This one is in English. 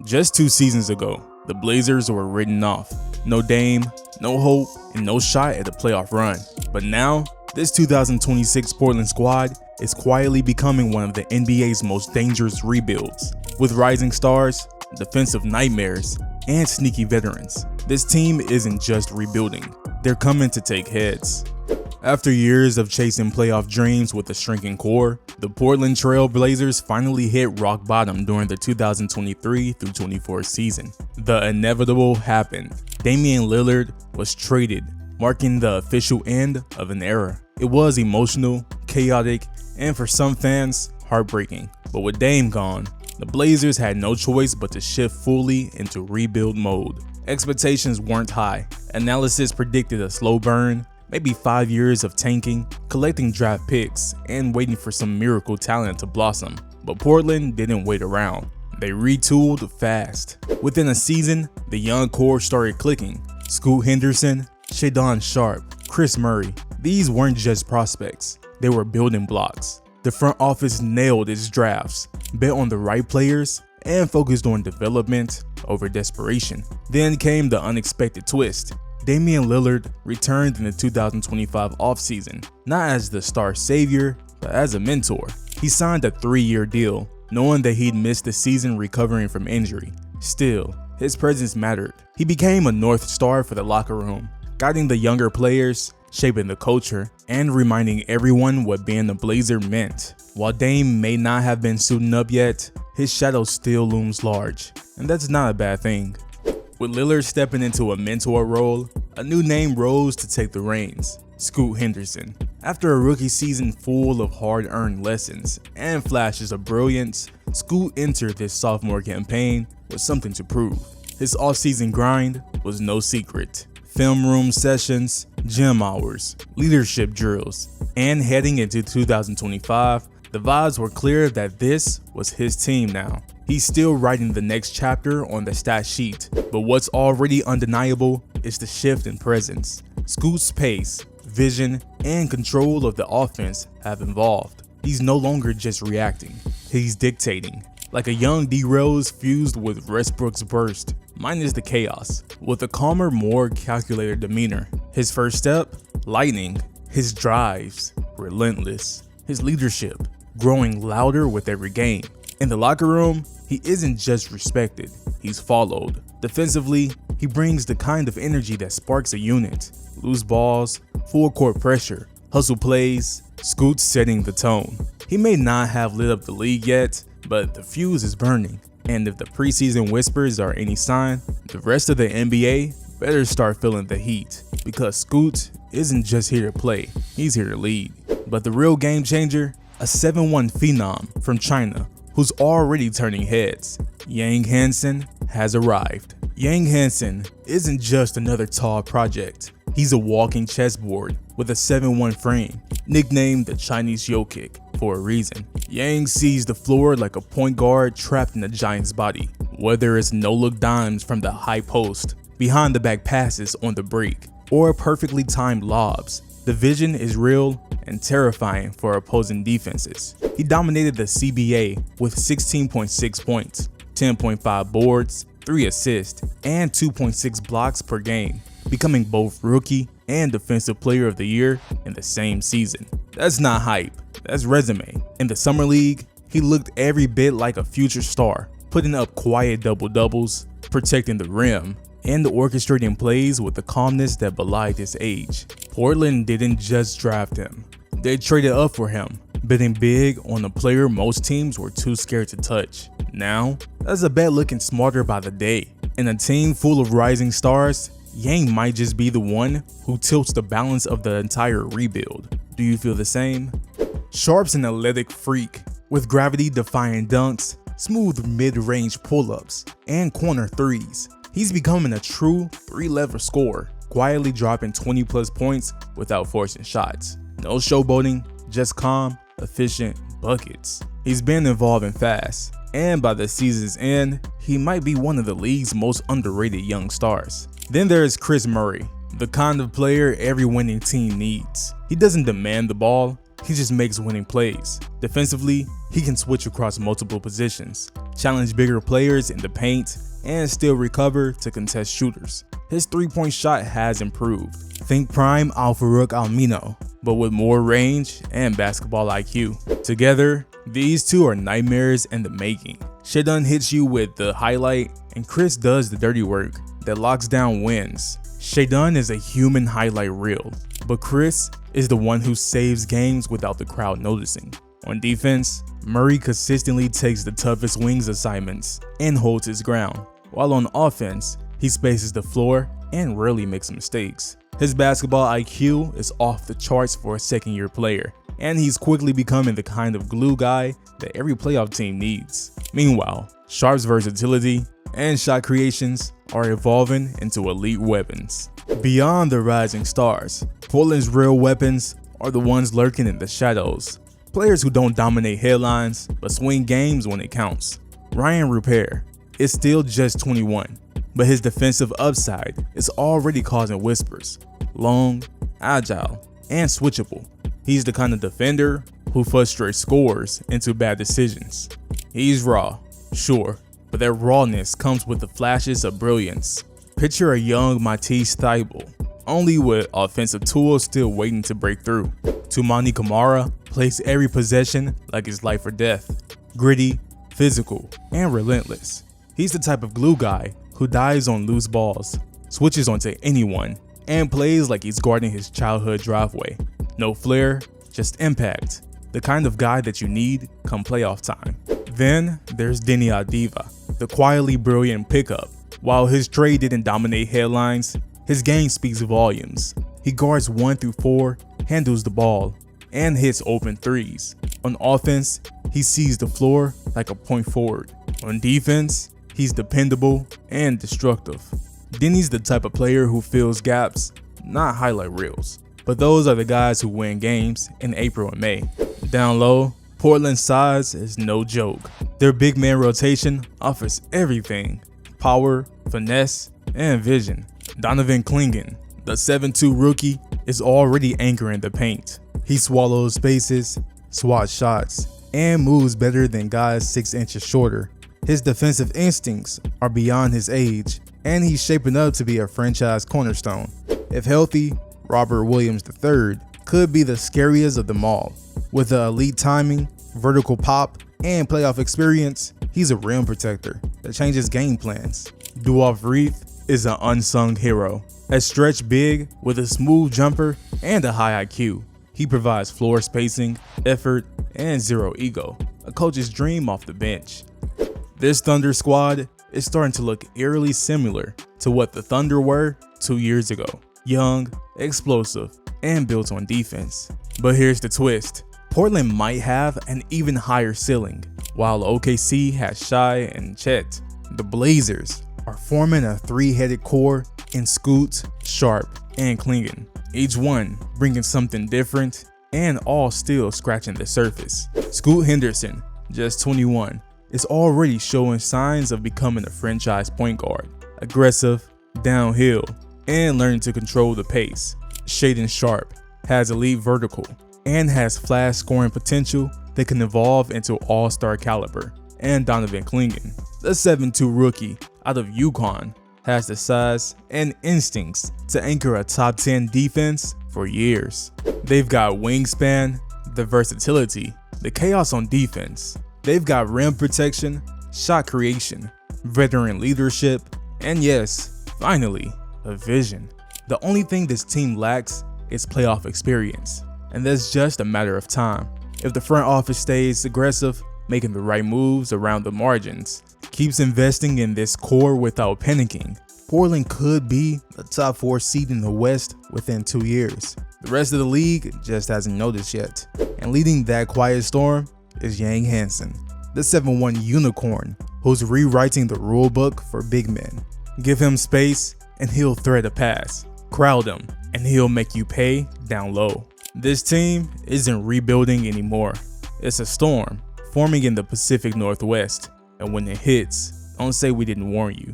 Just 2 seasons ago, the Blazers were written off. No Dame, no hope, and no shot at a playoff run. But now, this 2026 Portland squad is quietly becoming one of the NBA's most dangerous rebuilds. With rising stars, defensive nightmares, and sneaky veterans, this team isn't just rebuilding, they're coming to take heads. After years of chasing playoff dreams with a shrinking core, the Portland Trailblazers finally hit rock bottom during the 2023-24 season. The inevitable happened. Damian Lillard was traded, marking the official end of an era. It was emotional, chaotic, and for some fans, heartbreaking. But with Dame gone, the Blazers had no choice but to shift fully into rebuild mode. Expectations weren't high. Analysis predicted a slow burn, maybe 5 years of tanking, collecting draft picks, and waiting for some miracle talent to blossom. But Portland didn't wait around. They retooled fast. Within a season, the young core started clicking. Scoot Henderson, Shaedon Sharpe, Chris Murray. These weren't just prospects, they were building blocks. The front office nailed its drafts, bet on the right players, and focused on development over desperation. Then came the unexpected twist. Damian Lillard returned in the 2025 offseason, not as the star savior, but as a mentor. He signed a 3-year deal, knowing that he'd missed the season recovering from injury. Still, his presence mattered. He became a North Star for the locker room, guiding the younger players, shaping the culture, and reminding everyone what being a Blazer meant. While Dame may not have been suiting up yet, his shadow still looms large, and that's not a bad thing. With Lillard stepping into a mentor role, a new name rose to take the reins: Scoot Henderson. After a rookie season full of hard-earned lessons and flashes of brilliance, Scoot entered this sophomore campaign with something to prove. His off-season grind was no secret. Film room sessions, gym hours, leadership drills, and heading into 2025, the vibes were clear that this was his team now. He's still writing the next chapter on the stat sheet, but what's already undeniable is the shift in presence. Scoot's pace, vision, and control of the offense have evolved. He's no longer just reacting, he's dictating. Like a young D Rose fused with Westbrook's burst, minus the chaos, with a calmer, more calculated demeanor. His first step, lightning. His drives, relentless. His leadership, growing louder with every game. In the locker room, he isn't just respected, he's followed. Defensively, he brings the kind of energy that sparks a unit. Loose balls, full court pressure, hustle plays, Scoot's setting the tone. He may not have lit up the league yet, but the fuse is burning. And if the preseason whispers are any sign, the rest of the NBA better start feeling the heat, because Scoot isn't just here to play, he's here to lead. But the real game changer, a 7'1" phenom from China who's already turning heads. Yang Hansen has arrived. Yang Hansen isn't just another tall project. He's a walking chessboard with a 7'1" frame, nicknamed the Chinese Yo Kick for a reason. Yang sees the floor like a point guard trapped in a giant's body. Whether it's no-look dimes from the high post, behind the back passes on the break, or perfectly timed lobs, the vision is real and terrifying for opposing defenses. He dominated the CBA with 16.6 points, 10.5 boards, 3 assists, and 2.6 blocks per game, becoming both Rookie and Defensive Player of the Year in the same season. That's not hype, that's resume. In the Summer League, he looked every bit like a future star, putting up quiet double-doubles, protecting the rim, and orchestrating plays with the calmness that belied his age. Portland didn't just draft him, they traded up for him, betting big on a player most teams were too scared to touch. Now, that's a bet looking smarter by the day. In a team full of rising stars, Yang might just be the one who tilts the balance of the entire rebuild. Do you feel the same? Sharpe's an athletic freak, with gravity-defying dunks, smooth mid-range pull-ups, and corner threes. He's becoming a true 3-level scorer, quietly dropping 20+ points without forcing shots. No showboating, just calm, efficient buckets. He's been evolving fast, and by the season's end, he might be one of the league's most underrated young stars. Then there's Chris Murray, the kind of player every winning team needs. He doesn't demand the ball, he just makes winning plays. Defensively, He can switch across multiple positions, challenge bigger players in the paint, and still recover to contest shooters. His three-point shot has improved. Think prime Al-Farouq Amino, but with more range and basketball IQ. Together, these two are nightmares in the making. Shaedon hits you with the highlight, and Chris does the dirty work that locks down wins. Shaedon is a human highlight reel, but Chris is the one who saves games without the crowd noticing. On defense, Murray consistently takes the toughest wings assignments and holds his ground, while on offense, he spaces the floor and rarely makes mistakes. His basketball IQ is off the charts for a second-year player, and he's quickly becoming the kind of glue guy that every playoff team needs. Meanwhile, Sharpe's versatility and shot creations are evolving into elite weapons. Beyond the rising stars, Portland's real weapons are the ones lurking in the shadows. Players who don't dominate headlines, but swing games when it counts. Ryan Rupert is still just 21, but his defensive upside is already causing whispers. Long, agile, and switchable. He's the kind of defender who frustrates scorers into bad decisions. He's raw, sure, but that rawness comes with the flashes of brilliance. Picture a young Matisse Thybulle, only with offensive tools still waiting to break through. Toumani Camara plays every possession like it's life or death. Gritty, physical, and relentless. He's the type of glue guy who dives on loose balls, switches onto anyone, and plays like he's guarding his childhood driveway. No flair, just impact. The kind of guy that you need come playoff time. Then there's Deni Avdija, the quietly brilliant pickup. While his trade didn't dominate headlines, his game speaks volumes. He guards 1 through 4, handles the ball, and hits open threes. On offense, he sees the floor like a point forward. On defense, he's dependable and destructive. Deni's the type of player who fills gaps, not highlight reels. But those are the guys who win games in April and May. Down low, Portland's size is no joke. Their big man rotation offers everything: power, finesse, and vision. Donovan Clingan, the 7'2" rookie, is already anchoring the paint. He swallows spaces, swats shots, and moves better than guys 6 inches shorter. His defensive instincts are beyond his age, and he's shaping up to be a franchise cornerstone. If healthy, Robert Williams III could be the scariest of them all. With the elite timing, vertical pop, and playoff experience, he's a rim protector that changes game plans. Duoff Reith is an unsung hero. A stretch big with a smooth jumper and a high IQ. He provides floor spacing, effort, and zero ego. A coach's dream off the bench. This Thunder squad is starting to look eerily similar to what the Thunder were 2 years ago. Young, explosive, and built on defense. But here's the twist. Portland might have an even higher ceiling. While OKC has Shai and Chet, the Blazers are forming a three-headed core in Scoot, Sharpe, and Clingan. Each one bringing something different and all still scratching the surface. Scoot Henderson, just 21, is already showing signs of becoming a franchise point guard. Aggressive, downhill, and learning to control the pace. Shaedon Sharpe has elite vertical and has flash scoring potential that can evolve into all-star caliber. And Donovan Clingan, the 7'2" rookie out of UConn, has the size and instincts to anchor a top 10 defense for years. They've got wingspan, the versatility, the chaos on defense. They've got rim protection, shot creation, veteran leadership, and yes, finally, a vision. The only thing this team lacks is playoff experience, and that's just a matter of time. If the front office stays aggressive, making the right moves around the margins, keeps investing in this core without panicking, Portland could be the top 4 seed in the West within 2 years. The rest of the league just hasn't noticed yet. And leading that quiet storm is Yang Hansen, the 7'1" unicorn who's rewriting the rule book for big men. Give him space and he'll thread a pass. Crowd him and he'll make you pay down low. This team isn't rebuilding anymore. It's a storm forming in the Pacific Northwest. And when it hits, don't say we didn't warn you.